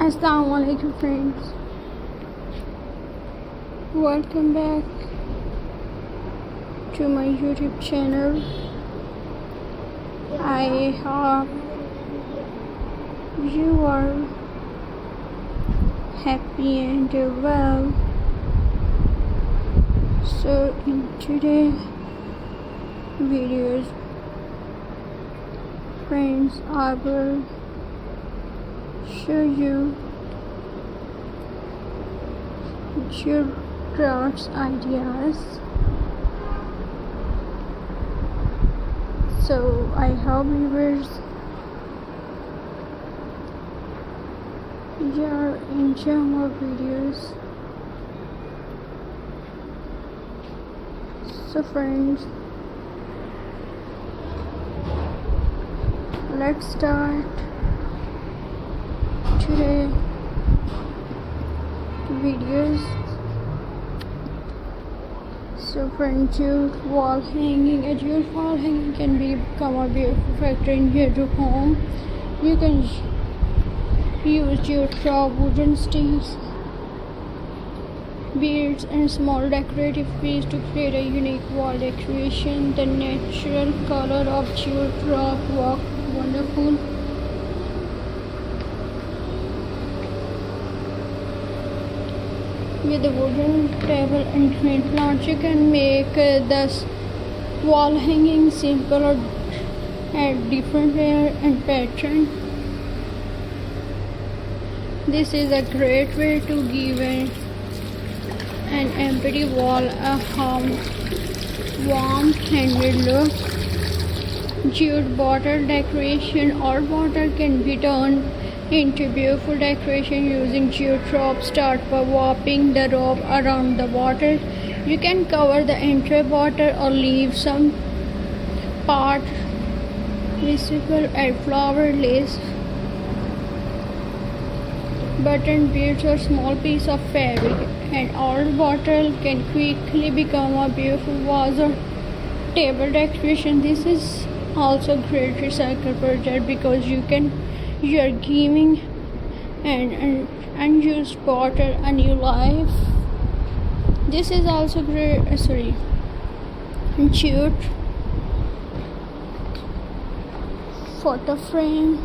Assalamualaikum friends, welcome back to my YouTube channel. I hope you are happy and well. So in today's videos, friends, I will show you jute crafts ideas. So I hope viewers you are enjoying my videos. So friends, let's start today videos. So friends, jute wall hanging. A jute wall hanging can become a beautiful factor in your home. You can use jute top, wooden sticks, beads and small decorative pieces to create a unique wall decoration. The natural color of jute top work wonderful. With a wooden table and green plants, you can make this wall hanging simple or add different layer and pattern. This is a great way to give an empty wall a warm handmade look. Jute bottle decoration. All bottle can be turned into beautiful decoration using jute rope. Start by wrapping the rope around the bottle. You can cover the entire bottle or leave some part visible. Add flower, lace, button, beads or small piece of fabric, and all bottle can quickly become a beautiful vase or table decoration. This is also great recycle project because you are giving an unused bottle a new life. This is also great. Jute photo frame.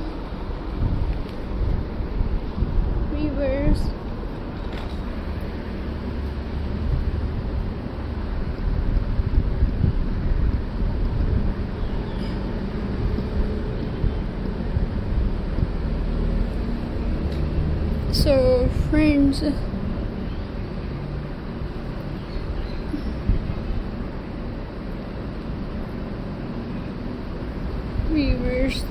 Reverse. So friends, viewers,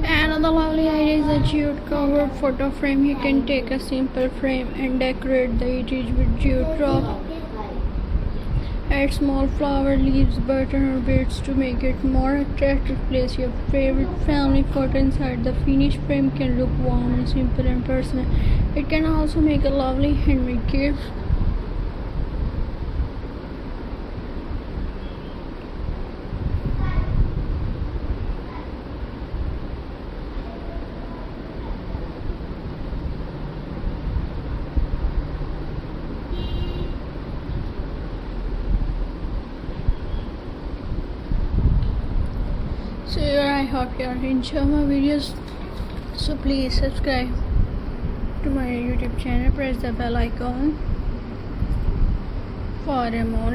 another lovely idea is a jute covered photo frame. You can take a simple frame and decorate the edges with jute rope. Add small flower, leaves, button or beads to make it more attractive. Place your favorite family photo inside. The finished frame can look warm and simple and personal. It can also make a lovely handmade gift. So I hope you are enjoying my videos. So please subscribe to my YouTube channel. Press the bell icon for more.